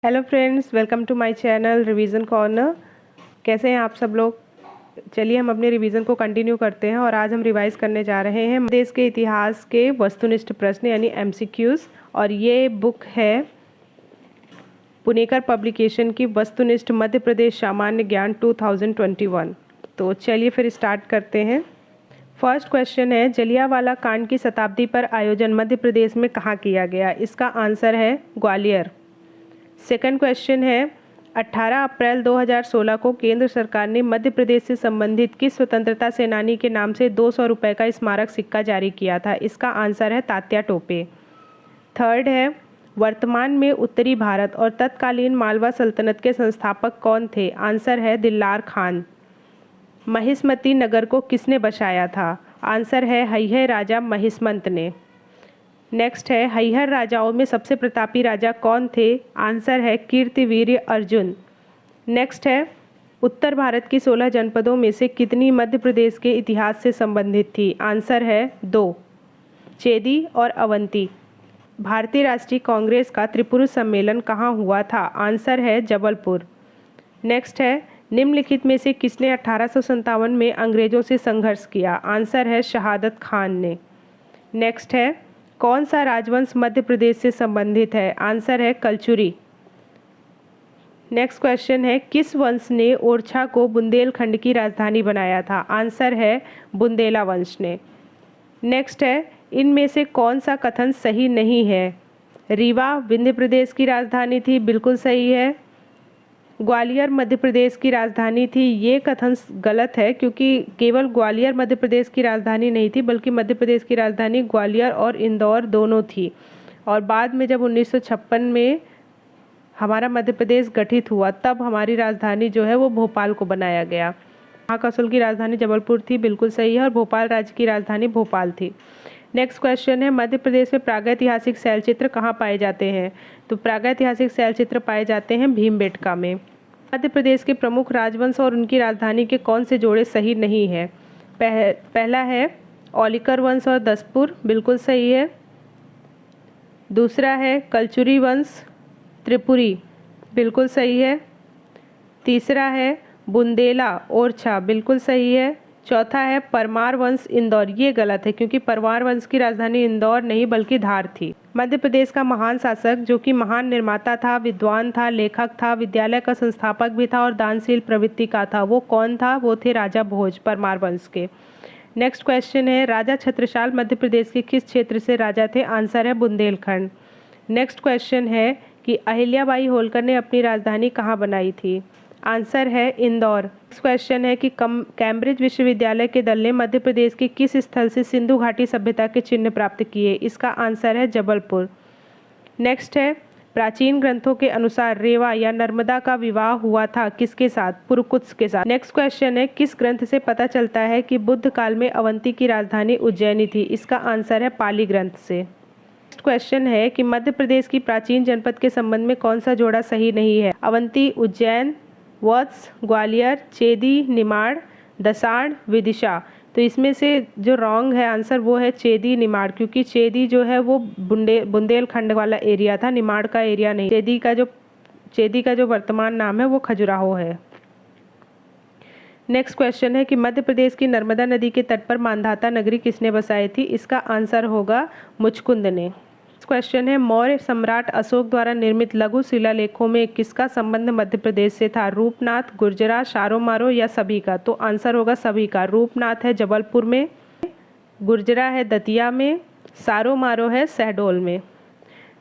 Hello friends, welcome to my channel revision corner. कैसे हैं आप सब लोग। चलिए हम अपने रिवीजन को कंटिन्यू करते हैं और आज हम रिवाइज करने जा रहे हैं देश के इतिहास के वस्तुनिष्ठ प्रश्न यानी एमसीक्यूज। और ये बुक है पुनेकर पब्लिकेशन की वस्तुनिष्ठ मध्य प्रदेश सामान्य ज्ञान 2021। तो चलिए फिर स्टार्ट करते हैं। फर्स्ट क्वेश्चन है, जलियांवाला कांड की शताब्दी पर आयोजन मध्य प्रदेश में कहाँ किया गया। इसका आंसर है ग्वालियर। सेकंड क्वेश्चन है, 18 अप्रैल 2016 को केंद्र सरकार ने मध्य प्रदेश से संबंधित किस स्वतंत्रता सेनानी के नाम से 200 रुपये का स्मारक सिक्का जारी किया था। इसका आंसर है तात्या टोपे। थर्ड है, वर्तमान में उत्तरी भारत और तत्कालीन मालवा सल्तनत के संस्थापक कौन थे। आंसर है दिल्लार खान। महिष्मती नगर को किसने बसाया था। आंसर है हैहय राजा महिष्मंत ने। नेक्स्ट है, हैहर राजाओं में सबसे प्रतापी राजा कौन थे। आंसर है कीर्तिवीर्य अर्जुन। नेक्स्ट है, उत्तर भारत की 16 जनपदों में से कितनी मध्य प्रदेश के इतिहास से संबंधित थी। आंसर है 2, चेदी और अवंती। भारतीय राष्ट्रीय कांग्रेस का त्रिपुरुष सम्मेलन कहाँ हुआ था। आंसर है जबलपुर। नेक्स्ट है, निम्नलिखित में से किसने 1857 में अंग्रेजों से संघर्ष किया। आंसर है शहादत खान ने। नेक्स्ट है, कौन सा राजवंश मध्य प्रदेश से संबंधित है। आंसर है कलचुरी। नेक्स्ट क्वेश्चन है, किस वंश ने ओरछा को बुंदेलखंड की राजधानी बनाया था। आंसर है बुंदेला वंश ने। नेक्स्ट है, इनमें से कौन सा कथन सही नहीं है। रीवा विंध्य प्रदेश की राजधानी थी, बिल्कुल सही है। ग्वालियर मध्य प्रदेश की राजधानी थी, ये कथन गलत है क्योंकि केवल ग्वालियर मध्य प्रदेश की राजधानी नहीं थी बल्कि मध्य प्रदेश की राजधानी ग्वालियर और इंदौर दोनों थी। और बाद में जब 1956 में हमारा मध्य प्रदेश गठित हुआ तब हमारी राजधानी जो है वो भोपाल को बनाया गया। महाकौशल की राजधानी जबलपुर थी, बिल्कुल सही है। और भोपाल राज्य की राजधानी भोपाल थी। नेक्स्ट क्वेश्चन है, मध्य प्रदेश में प्रागैतिहासिक शैलचित्र कहाँ पाए जाते हैं। तो प्रागैतिहासिक शैलचित्र पाए जाते हैं भीमबेटका में। मध्य प्रदेश के प्रमुख राजवंश और उनकी राजधानी के कौन से जोड़े सही नहीं है। पहला है औलिकर वंश और दसपुर, बिल्कुल सही है। दूसरा है कलचुरी वंश त्रिपुरी, बिल्कुल सही है। तीसरा है बुंदेला ओरछा, बिल्कुल सही है। चौथा है परमार वंश इंदौर, ये गलत है क्योंकि परमार वंश की राजधानी इंदौर नहीं बल्कि धार थी। मध्य प्रदेश का महान शासक जो कि महान निर्माता था, विद्वान था, लेखक था, विद्यालय का संस्थापक भी था और दानशील प्रवृत्ति का था, वो कौन था। वो थे राजा भोज, परमार वंश के। नेक्स्ट क्वेश्चन है, राजा छत्रसाल मध्य प्रदेश के किस क्षेत्र से राजा थे। आंसर है बुंदेलखंड। नेक्स्ट क्वेश्चन है कि अहिल्याबाई होलकर ने अपनी राजधानी कहाँ बनाई थी। आंसर है इंदौर। नेक्स्ट क्वेश्चन है कि कैम्ब्रिज विश्वविद्यालय के दल ने मध्य प्रदेश के किस स्थल से सिंधु घाटी सभ्यता के चिन्ह प्राप्त किए। इसका आंसर है जबलपुर। नेक्स्ट है, प्राचीन ग्रंथों के अनुसार रेवा या नर्मदा का विवाह हुआ था किसके साथ। पुरकुत्स के साथ। नेक्स्ट क्वेश्चन है, किस ग्रंथ से पता चलता है कि बुद्ध काल में अवंती की राजधानी उज्जैनी थी। इसका आंसर है पाली ग्रंथ से। नेक्स्ट क्वेश्चन है कि मध्य प्रदेश की प्राचीन जनपद के संबंध में कौन सा जोड़ा सही नहीं है। अवंती, उज्जैन, वत्स, ग्वालियर, चेदी, निमाड़, दसाड़, विदिशा। तो इसमें से जो रॉन्ग है आंसर वो है चेदी निमाड़, क्योंकि चेदी जो है वो बुंदेलखंड वाला एरिया था, निमाड़ का एरिया नहीं। चेदी का जो वर्तमान नाम है वो खजुराहो है। नेक्स्ट क्वेश्चन है कि मध्य प्रदेश की नर्मदा नदी के तट पर मांधाता नगरी किसने बसाई थी। इसका आंसर होगा मुचकुंद ने। क्वेश्चन है, मौर्य सम्राट अशोक द्वारा निर्मित लघु शिलालेखों में किसका संबंध मध्य प्रदेश से था। रूपनाथ, गुर्जरा, शारोमारो या सभी का। तो आंसर होगा सभी का। रूपनाथ है जबलपुर में, गुर्जरा है दतिया में, शारोमारो है शहडोल में।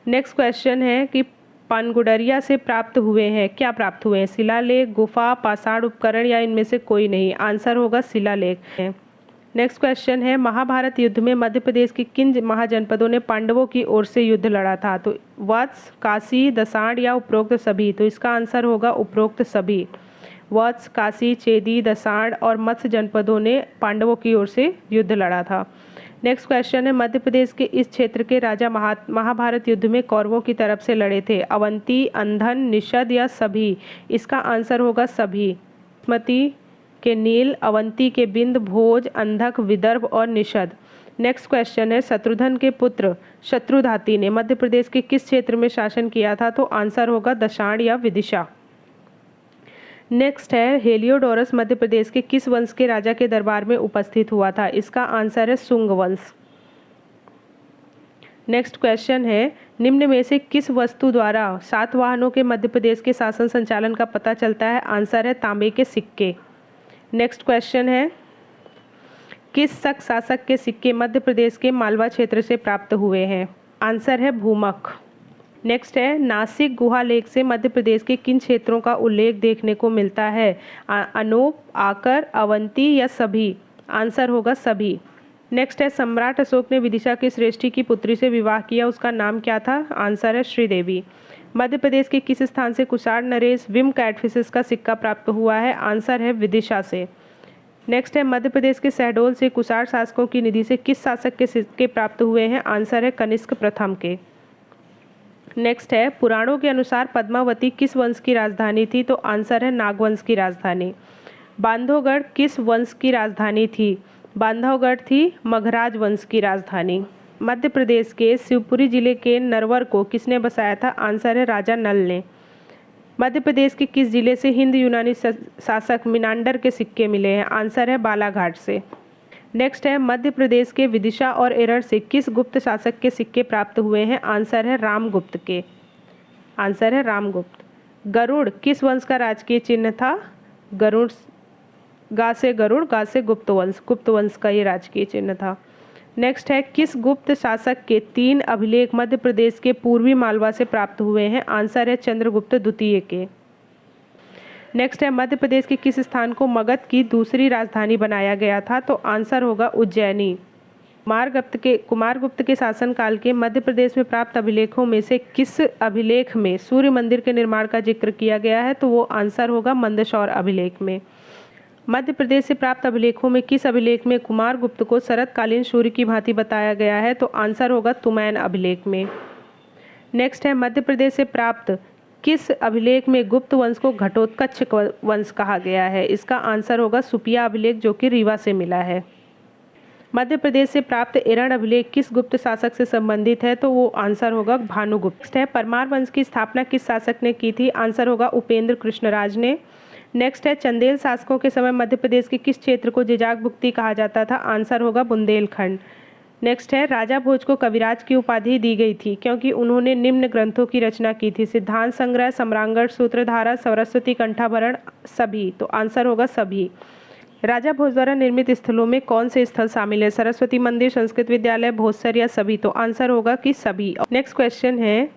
नेक्स्ट क्वेश्चन है कि पानगुडरिया से प्राप्त हुए हैं, क्या प्राप्त हुए हैं। शिलालेख, गुफा, पाषाण उपकरण या इनमें से कोई नहीं। आंसर होगा शिलालेख। नेक्स्ट क्वेश्चन है, महाभारत युद्ध में मध्य प्रदेश के किन महाजनपदों ने पांडवों की ओर से युद्ध लड़ा था। तो वत्स, काशी, दसाड़ या उपरोक्त सभी। तो इसका आंसर होगा उपरोक्त सभी। वत्स, काशी, चेदी, दसाड़ और मत्स्य जनपदों ने पांडवों की ओर से युद्ध लड़ा था। नेक्स्ट क्वेश्चन है, मध्य प्रदेश के इस क्षेत्र के राजा महाभारत युद्ध में कौरवों की तरफ से लड़े थे। अवंती, अंधन, निषद या सभी। इसका आंसर होगा सभी। मती के नील, अवंती के बिंद, भोज, अंधक, विदर्भ और निषद। नेक्स्ट क्वेश्चन है शत्रुघ्न के पुत्र शत्रुधाती ने मध्य प्रदेश के किस क्षेत्र में शासन किया था? तो आंसर होगा दशाण या विदिशा। नेक्स्ट है हेलियोडोरस मध्य प्रदेश के किस वंश के राजा के दरबार में उपस्थित हुआ था? इसका आंसर है शुंग वंश। नेक्स्ट क्वेश्चन है निम्न में से किस वस्तु द्वारा सातवाहनों के मध्य प्रदेश के शासन संचालन का पता चलता है? आंसर है तांबे के सिक्के। नेक्स्ट क्वेश्चन है किस शक शासक के सिक्के मध्य प्रदेश के मालवा क्षेत्र से प्राप्त हुए हैं? आंसर है भूमक। नेक्स्ट है नासिक गुहा लेख से मध्य प्रदेश के किन क्षेत्रों का उल्लेख देखने को मिलता है? अनूप, आकर, अवंती या सभी? आंसर होगा सभी। नेक्स्ट है सम्राट अशोक ने विदिशा की श्रेष्ठी की पुत्री से विवाह किया, उसका नाम क्या था? आंसर है श्रीदेवी। मध्य प्रदेश के किस स्थान से कुषाण नरेश विम कैटफिशेस का सिक्का प्राप्त हुआ है? आंसर है विदिशा से। नेक्स्ट है मध्य प्रदेश के शहडोल से कुषाण शासकों की निधि से किस शासक के सिक्के प्राप्त हुए हैं? आंसर है कनिष्क प्रथम के। नेक्स्ट है पुराणों के अनुसार पद्मावती किस वंश की राजधानी थी? तो आंसर है नागवंश की राजधानी। बांधवगढ़ किस वंश की राजधानी थी? बांधवगढ़ थी मगराज वंश की राजधानी। मध्य प्रदेश के शिवपुरी जिले के नरवर को किसने बसाया था? आंसर है राजा नल ने। मध्य प्रदेश के किस जिले से हिंद यूनानी शासक मिनांडर के सिक्के मिले हैं? आंसर है बालाघाट से। नेक्स्ट है मध्य प्रदेश के विदिशा और एरर से किस गुप्त शासक के सिक्के प्राप्त हुए हैं? आंसर है रामगुप्त के। आंसर है रामगुप्त। गरुड़ किस वंश का राजकीय चिन्ह था? गरुड़ गा से गरुड़, गा से गुप्त वंश का ये राजकीय चिन्ह था। नेक्स्ट है किस गुप्त शासक के 3 अभिलेख मध्य प्रदेश के पूर्वी मालवा से प्राप्त हुए हैं? आंसर है चंद्रगुप्त द्वितीय के। नेक्स्ट है मध्य प्रदेश के किस स्थान को मगध की दूसरी राजधानी बनाया गया था? तो आंसर होगा उज्जैनी। कुमारगुप्त के शासनकाल के मध्य प्रदेश में प्राप्त अभिलेखों में से किस अभिलेख में सूर्य मंदिर के निर्माण का जिक्र किया गया है? तो वो आंसर होगा मंदसौर अभिलेख में। मध्य प्रदेश से प्राप्त अभिलेखों में किस अभिलेख में कुमारगुप्त को शरतकालीन सूर्य की भांति बताया गया है? तो आंसर होगा तुमैन अभिलेख में। नेक्स्ट है मध्य प्रदेश से प्राप्त किस अभिलेख में गुप्त वंश को घटोत्कच वंश कहा गया है? इसका आंसर होगा सुपिया अभिलेख जो कि रीवा से मिला है। मध्य प्रदेश से प्राप्त एरण अभिलेख किस गुप्त शासक से संबंधित है? तो वो आंसर होगा भानुगुप्त। नेक्स्ट है परमार वंश की स्थापना किस शासक ने की थी? आंसर होगा उपेंद्र कृष्णराज ने। नेक्स्ट है चंदेल शासकों के समय मध्य प्रदेश के किस क्षेत्र को जिजाग भुक्ति कहा जाता था? आंसर होगा बुंदेलखंड। नेक्स्ट है राजा भोज को कविराज की उपाधि दी गई थी क्योंकि उन्होंने निम्न ग्रंथों की रचना की थी? सिद्धांत संग्रह, सम्रांगण, सूत्रधारा, सरस्वती कंठाभरण, सभी? तो आंसर होगा सभी। राजा भोज द्वारा निर्मित स्थलों में कौन से स्थल शामिल है? सरस्वती मंदिर, संस्कृत विद्यालय, भोजसर या सभी? तो आंसर होगा कि सभी। नेक्स्ट क्वेश्चन है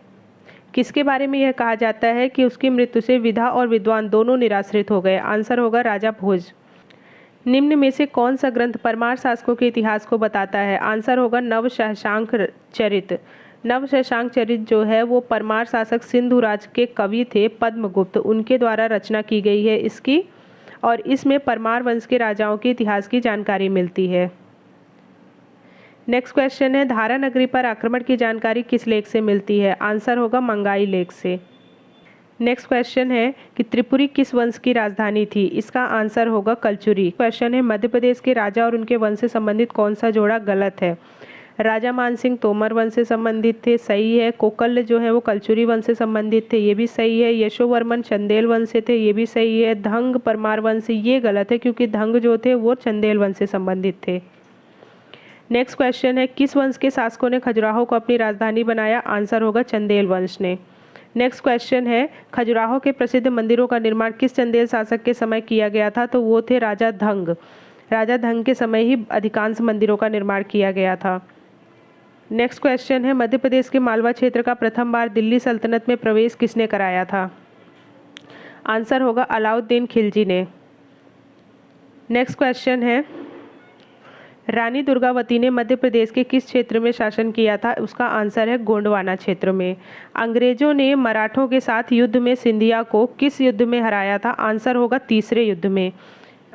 किसके बारे में यह कहा जाता है कि उसकी मृत्यु से विधा और विद्वान दोनों निराश्रित हो गए? आंसर होगा राजा भोज। निम्न में से कौन सा ग्रंथ परमार शासकों के इतिहास को बताता है? आंसर होगा नवशशांक चरित। नवशशांक चरित जो है वो परमार शासक सिंधु राज के कवि थे पद्मगुप्त, उनके द्वारा रचना की गई है इसकी, और इसमें परमार वंश के राजाओं के इतिहास की जानकारी मिलती है। नेक्स्ट क्वेश्चन है धारा नगरी पर आक्रमण की जानकारी किस लेख से मिलती है? आंसर होगा मंगाई लेख से। नेक्स्ट क्वेश्चन है कि त्रिपुरी किस वंश की राजधानी थी? इसका आंसर होगा कलचुरी। क्वेश्चन है मध्य प्रदेश के राजा और उनके वंश से संबंधित कौन सा जोड़ा गलत है? राजा मानसिंह तोमर वंश से संबंधित थे, सही है। कोकल जो है वो कलचुरी वंश से संबंधित थे, ये भी सही है। यशोवर्मन चंदेल वंश से थे, ये भी सही है। धंग परमार वंश से, ये गलत है क्योंकि धंग जो थे वो चंदेल वंश से संबंधित थे। नेक्स्ट क्वेश्चन है किस वंश के शासकों ने खजुराहो को अपनी राजधानी बनाया? आंसर होगा चंदेल वंश ने। नेक्स्ट क्वेश्चन है खजुराहो के प्रसिद्ध मंदिरों का निर्माण किस चंदेल शासक के समय किया गया था? तो वो थे राजा धंग। राजा धंग के समय ही अधिकांश मंदिरों का निर्माण किया गया था। नेक्स्ट क्वेश्चन है मध्य प्रदेश के मालवा क्षेत्र का प्रथम बार दिल्ली सल्तनत में प्रवेश किसने कराया था? आंसर होगा अलाउद्दीन खिलजी ने। नेक्स्ट क्वेश्चन है रानी दुर्गावती ने मध्य प्रदेश के किस क्षेत्र में शासन किया था? उसका आंसर है गोंडवाना क्षेत्र में। अंग्रेजों ने मराठों के साथ युद्ध में सिंधिया को किस युद्ध में हराया था? आंसर होगा तीसरे युद्ध में।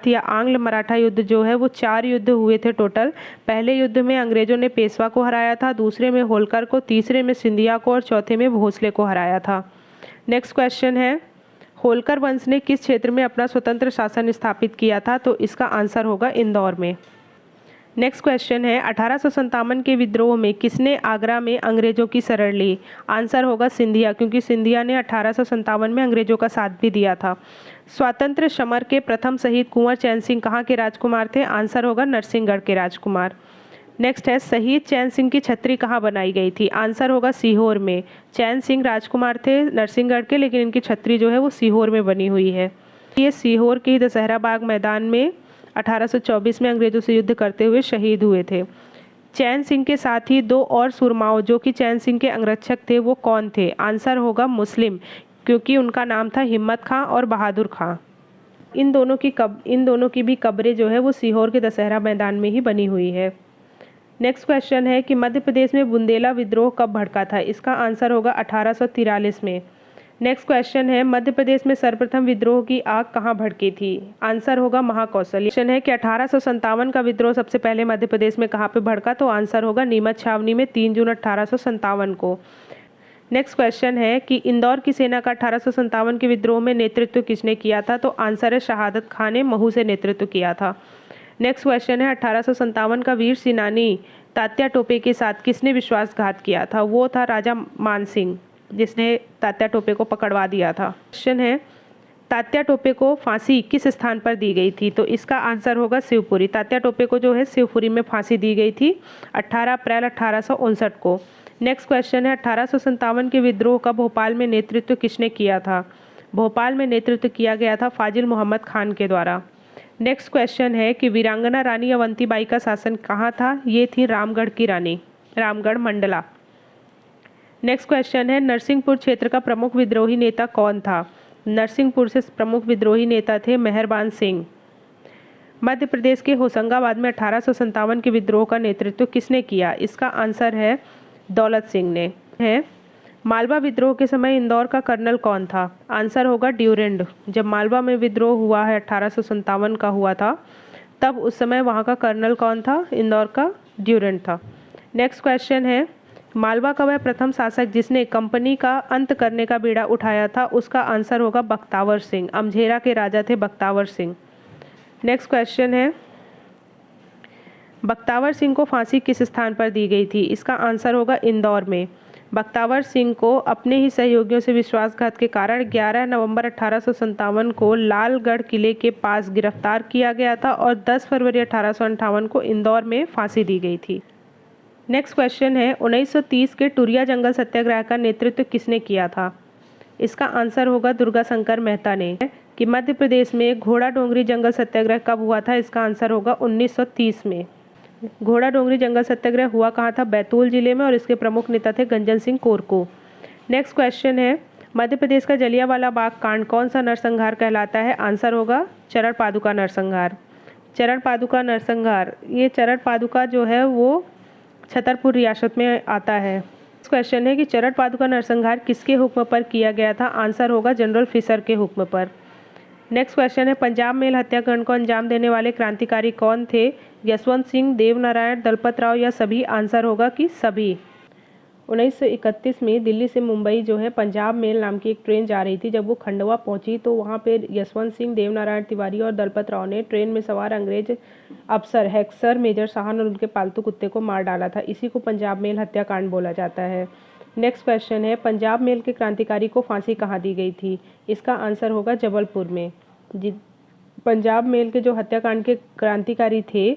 या आंग्ल मराठा युद्ध जो है वो 4 युद्ध हुए थे टोटल। पहले युद्ध में अंग्रेजों ने पेशवा को हराया था, दूसरे में होलकर को, तीसरे में सिंधिया को और चौथे में भोसले को हराया था। नेक्स्ट क्वेश्चन है होलकर वंश ने किस क्षेत्र में अपना स्वतंत्र शासन स्थापित किया था? तो इसका आंसर होगा इंदौर में। नेक्स्ट क्वेश्चन है 1857 के विद्रोह में किसने आगरा में अंग्रेजों की शरण ली? आंसर होगा सिंधिया, क्योंकि सिंधिया ने 1857 में अंग्रेजों का साथ भी दिया था। स्वातंत्र्य समर के प्रथम शहीद कुंवर चैन सिंह कहाँ के राजकुमार थे? आंसर होगा नरसिंहगढ़ के राजकुमार। नेक्स्ट है शहीद चैन सिंह की छतरी कहाँ बनाई गई थी? आंसर होगा सीहोर में। चैन सिंह राजकुमार थे नरसिंहगढ़ के, लेकिन इनकी छतरी जो है वो सीहोर में बनी हुई है। ये सीहोर के दशहरा बाग मैदान में 1824 में अंग्रेजों से युद्ध करते हुए शहीद हुए थे। चैन सिंह के साथ ही दो और सुरमाओं जो कि चैन सिंह के अंगरक्षक थे वो कौन थे? आंसर होगा मुस्लिम, क्योंकि उनका नाम था हिम्मत खां और बहादुर खां। इन दोनों की भी कब्रें जो है वो सीहोर के दशहरा मैदान में ही बनी हुई है। नेक्स्ट क्वेश्चन है कि मध्य प्रदेश में बुंदेला विद्रोह कब भड़का था? इसका आंसर होगा 1843 में। नेक्स्ट क्वेश्चन है मध्य प्रदेश में सर्वप्रथम विद्रोह की आग कहाँ भड़की थी? आंसर होगा महाकौशल। क्वेश्चन है कि 1857 का विद्रोह सबसे पहले मध्य प्रदेश में कहाँ पे भड़का? तो आंसर होगा नीमच छावनी में 3 जून 1857 को। नेक्स्ट क्वेश्चन है कि इंदौर की सेना का 1857 के विद्रोह में नेतृत्व किसने किया था? तो आंसर है शहादत खान ने महू से नेतृत्व किया था। नेक्स्ट क्वेश्चन है 1857 का वीर सेनानी तात्या टोपे के साथ किसने विश्वासघात किया था? वो था राजा मान सिंह, जिसने तात्या टोपे को पकड़वा दिया था। क्वेश्चन है तात्या टोपे को फांसी किस स्थान पर दी गई थी? तो इसका आंसर होगा शिवपुरी। तात्या टोपे को जो है शिवपुरी में फांसी दी गई थी 18 अप्रैल 1859 को। नेक्स्ट क्वेश्चन है 1857 के विद्रोह का भोपाल में नेतृत्व किसने किया था? भोपाल में नेतृत्व किया गया था फाजिल मोहम्मद खान के द्वारा। नेक्स्ट क्वेश्चन है कि वीरांगना रानी अवंतीबाई का शासन कहाँ था? ये थी रामगढ़ की रानी, रामगढ़ मंडला। नेक्स्ट क्वेश्चन है नरसिंहपुर क्षेत्र का प्रमुख विद्रोही नेता कौन था? नरसिंहपुर से प्रमुख विद्रोही नेता थे मेहरबान सिंह। मध्य प्रदेश के होशंगाबाद में 1857 के विद्रोह का नेतृत्व किसने किया? इसका आंसर है दौलत सिंह ने। है मालवा विद्रोह के समय इंदौर का कर्नल कौन था? आंसर होगा ड्यूरेंड। जब मालवा में विद्रोह हुआ है 1857 का हुआ था, तब उस समय वहाँ का कर्नल कौन था? इंदौर का ड्यूरेंड था। नेक्स्ट क्वेश्चन है मालवा का वह प्रथम शासक जिसने कंपनी का अंत करने का बीड़ा उठाया था, उसका आंसर होगा बख्तावर सिंह। अमझेरा के राजा थे बख्तावर सिंह। नेक्स्ट क्वेश्चन है बख्तावर सिंह को फांसी किस स्थान पर दी गई थी? इसका आंसर होगा इंदौर में। बख्तावर सिंह को अपने ही सहयोगियों से विश्वासघात के कारण 11 नवंबर 1857 को लालगढ़ किले के पास गिरफ्तार किया गया था और 10 फरवरी 1858 को इंदौर में फांसी दी गई थी। नेक्स्ट क्वेश्चन है 1930 के टुरिया जंगल सत्याग्रह का नेतृत्व किसने किया था? इसका आंसर होगा दुर्गा शंकर मेहता ने। कि मध्य प्रदेश में घोड़ा डोंगरी जंगल सत्याग्रह कब हुआ था? इसका आंसर होगा 1930 में। घोड़ा डोंगरी जंगल सत्याग्रह हुआ कहाँ था? बैतूल जिले में, और इसके प्रमुख नेता थे गंजन सिंह कोरको। नेक्स्ट क्वेश्चन है मध्य प्रदेश का जलियांवाला बाग कांड कौन सा नरसंहार कहलाता है? आंसर होगा चरण पादुका नरसंहार। चरण पादुका नरसंहार, ये चरण पादुका जो है वो छतरपुर रियासत में आता है। नेक्स्ट क्वेश्चन है कि चरण पादुका नरसंहार किसके हुक्म पर किया गया था? आंसर होगा जनरल फिशर के हुक्म पर। नेक्स्ट क्वेश्चन है पंजाब मेल हत्याकांड को अंजाम देने वाले क्रांतिकारी कौन थे? यशवंत सिंह, देवनारायण, दलपत राव या सभी? आंसर होगा कि सभी। 1931 में दिल्ली से मुंबई जो है पंजाब मेल नाम की एक ट्रेन जा रही थी। जब वो खंडवा पहुंची तो वहाँ पे यशवंत सिंह, देवनारायण तिवारी और दलपत राव ने ट्रेन में सवार अंग्रेज अफसर हेक्सर मेजर साहन और उनके पालतू कुत्ते को मार डाला था। इसी को पंजाब मेल हत्याकांड बोला जाता है। नेक्स्ट क्वेश्चन है पंजाब मेल के क्रांतिकारी को फांसी कहाँ दी गई थी? इसका आंसर होगा जबलपुर में। पंजाब मेल के जो हत्याकांड के क्रांतिकारी थे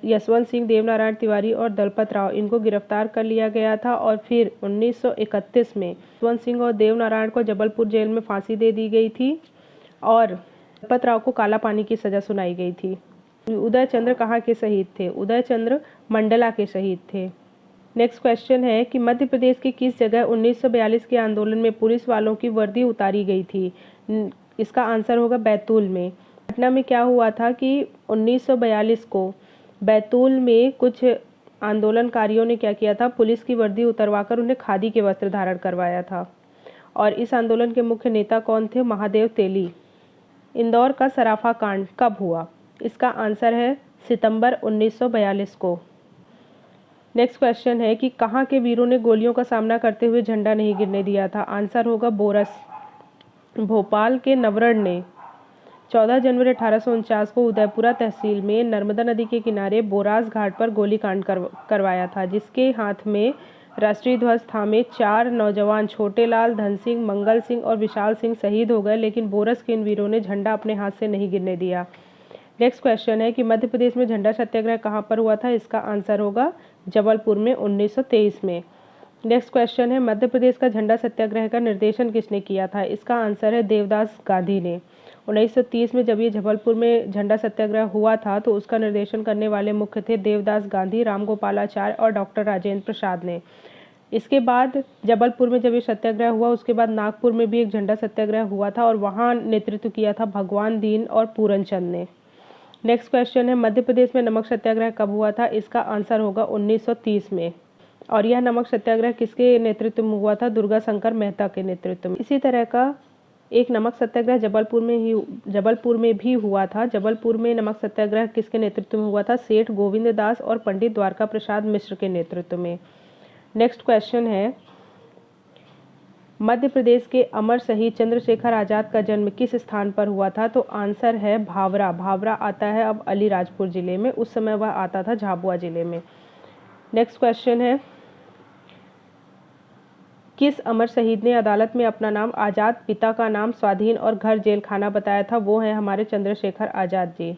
यशवंत सिंह, देवनारायण तिवारी और दलपत राव, इनको गिरफ्तार कर लिया गया था और फिर 1931 में यशवंत सिंह और देवनारायण को जबलपुर जेल में फांसी दे दी गई थी और दलपत राव को काला पानी की सज़ा सुनाई गई थी। उदय चंद्र कहाँ के शहीद थे? उदय चंद्र मंडला के शहीद थे। नेक्स्ट क्वेश्चन है कि मध्य प्रदेश की किस जगह 1942 के आंदोलन में पुलिस वालों की वर्दी उतारी गई थी? इसका आंसर होगा बैतूल में। पटना में क्या हुआ था कि 1942 को बैतूल में कुछ आंदोलनकारियों ने क्या किया था, पुलिस की वर्दी उतरवाकर उन्हें खादी के वस्त्र धारण करवाया था। और इस आंदोलन के मुख्य नेता कौन थे? महादेव तेली। इंदौर का सराफा कांड कब हुआ? इसका आंसर है सितंबर 1942 को। नेक्स्ट क्वेश्चन है कि कहाँ के वीरों ने गोलियों का सामना करते हुए झंडा नहीं गिरने दिया था? आंसर होगा बोरस। भोपाल के नवरण ने 14 जनवरी 1849 को उदयपुरा तहसील में नर्मदा नदी के किनारे बोरास घाट पर गोलीकांड करवाया था, जिसके हाथ में राष्ट्रीय ध्वज थामे 4 नौजवान छोटेलाल, धन सिंह, मंगल सिंह और विशाल सिंह शहीद हो गए, लेकिन बोरस के इन वीरों ने झंडा अपने हाथ से नहीं गिरने दिया। नेक्स्ट क्वेश्चन है कि मध्य प्रदेश में झंडा सत्याग्रह कहाँ पर हुआ था? इसका आंसर होगा जबलपुर में 1923 में। नेक्स्ट क्वेश्चन है मध्य प्रदेश का झंडा सत्याग्रह का निर्देशन किसने किया था? इसका आंसर है देवदास गांधी ने। 1930 में जब ये जबलपुर में झंडा सत्याग्रह हुआ था तो उसका निर्देशन करने वाले मुख्य थे देवदास गांधी, राम गोपालाचार्य और डॉक्टर राजेंद्र प्रसाद ने। इसके बाद जबलपुर में जब ये सत्याग्रह हुआ उसके बाद नागपुर में भी एक झंडा सत्याग्रह हुआ था और वहाँ नेतृत्व किया था भगवान दीन और पूरन चंद ने। नेक्स्ट क्वेश्चन है मध्य प्रदेश में नमक सत्याग्रह कब हुआ था? इसका आंसर होगा 1930 में। और यह नमक सत्याग्रह किसके नेतृत्व में हुआ था? दुर्गा शंकर मेहता के नेतृत्व में। इसी तरह का एक नमक सत्याग्रह जबलपुर में भी हुआ था। जबलपुर में नमक सत्याग्रह किसके नेतृत्व में हुआ था? सेठ गोविंद दास और पंडित द्वारका प्रसाद मिश्र के नेतृत्व में। नेक्स्ट क्वेश्चन है मध्य प्रदेश के अमर शहीद चंद्रशेखर आजाद का जन्म किस स्थान पर हुआ था? तो आंसर है भावरा। भावरा आता है अब अलीराजपुर जिले में, उस समय वह आता था झाबुआ जिले में। नेक्स्ट क्वेश्चन है किस अमर शहीद ने अदालत में अपना नाम आज़ाद, पिता का नाम स्वाधीन और घर जेल खाना बताया था? वो है हमारे चंद्रशेखर आज़ाद जी।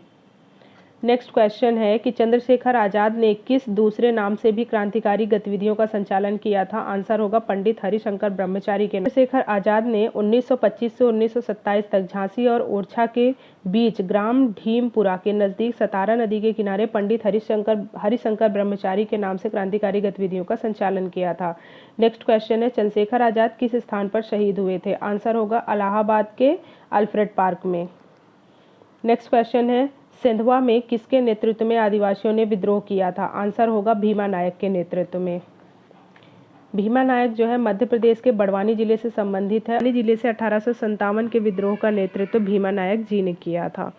नेक्स्ट क्वेश्चन है कि चंद्रशेखर आज़ाद ने किस दूसरे नाम से भी क्रांतिकारी गतिविधियों का संचालन किया था? आंसर होगा पंडित हरिशंकर ब्रह्मचारी के। चंद्रशेखर आज़ाद ने 1925 से 1927 तक झांसी और ओरछा के बीच ग्राम ढीमपुरा के नज़दीक सतारा नदी के किनारे पंडित हरिशंकर ब्रह्मचारी के नाम से क्रांतिकारी गतिविधियों का संचालन किया था। नेक्स्ट क्वेश्चन है चंद्रशेखर आज़ाद किस स्थान पर शहीद हुए थे? आंसर होगा इलाहाबाद के अल्फ्रेड पार्क में। नेक्स्ट क्वेश्चन है सिंधवा में किसके नेतृत्व में आदिवासियों ने विद्रोह किया था? आंसर होगा भीमा नायक के नेतृत्व में। भीमा नायक जो है मध्य प्रदेश के बड़वानी जिले से संबंधित है। बड़वानी जिले से 1857 के विद्रोह का नेतृत्व भीमा नायक जी ने किया था।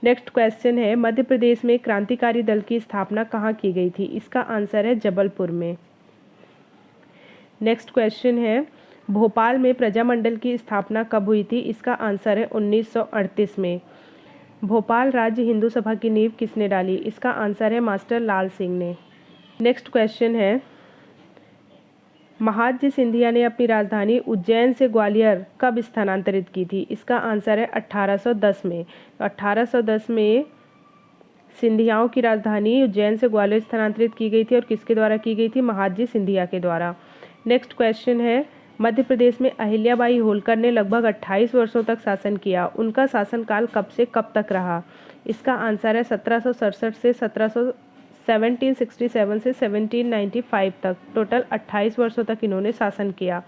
नेक्स्ट क्वेश्चन है मध्य प्रदेश में क्रांतिकारी दल की स्थापना कहाँ की गई थी? इसका आंसर है जबलपुर में। नेक्स्ट क्वेश्चन है भोपाल में प्रजामंडल की स्थापना कब हुई थी? इसका आंसर है 1938 में। भोपाल राज्य हिंदू सभा की नींव किसने डाली? इसका आंसर है मास्टर लाल सिंह ने। नेक्स्ट क्वेश्चन है महादजी सिंधिया ने अपनी राजधानी उज्जैन से ग्वालियर कब स्थानांतरित की थी? इसका आंसर है 1810 में। 1810 में सिंधियाओं की राजधानी उज्जैन से ग्वालियर स्थानांतरित की गई थी और किसके द्वारा की गई थी? महादजी सिंधिया के द्वारा। नेक्स्ट क्वेश्चन है मध्य प्रदेश में अहिल्याबाई होलकर ने लगभग 28 वर्षों तक शासन किया। उनका शासनकाल कब से कब तक रहा? इसका आंसर है 1767 से 1767 से 1795 तक। टोटल 28 वर्षों तक इन्होंने शासन किया।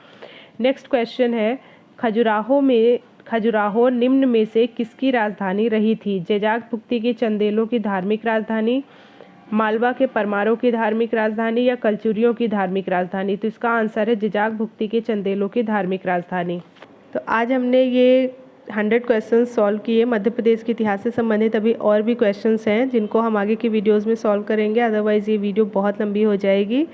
नेक्स्ट क्वेश्चन है खजुराहो निम्न में से किसकी राजधानी रही थी? जेजाक भुक्ति के चंदेलों की धार्मिक राजधानी, मालवा के परमारों की धार्मिक राजधानी या कलचुरियों की धार्मिक राजधानी? तो इसका आंसर है जिजाक भुक्ति के चंदेलों की धार्मिक राजधानी। तो आज हमने ये 100 क्वेश्चंस सॉल्व किए मध्य प्रदेश के इतिहास से संबंधित। अभी और भी क्वेश्चंस हैं जिनको हम आगे की वीडियोस में सॉल्व करेंगे, अदरवाइज़ ये वीडियो बहुत लंबी हो जाएगी।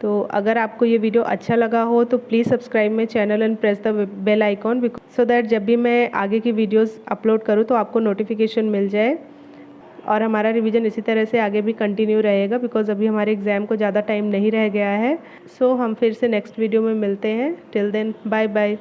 तो अगर आपको ये वीडियो अच्छा लगा हो तो please subscribe my channel and press the bell icon so that जब भी मैं आगे की वीडियोज़ अपलोड करूँ तो आपको नोटिफिकेशन मिल जाए। और हमारा रिवीजन इसी तरह से आगे भी कंटिन्यू रहेगा बिकॉज अभी हमारे एग्ज़ाम को ज़्यादा टाइम नहीं रह गया है। सो हम फिर से नेक्स्ट वीडियो में मिलते हैं। Till then bye bye.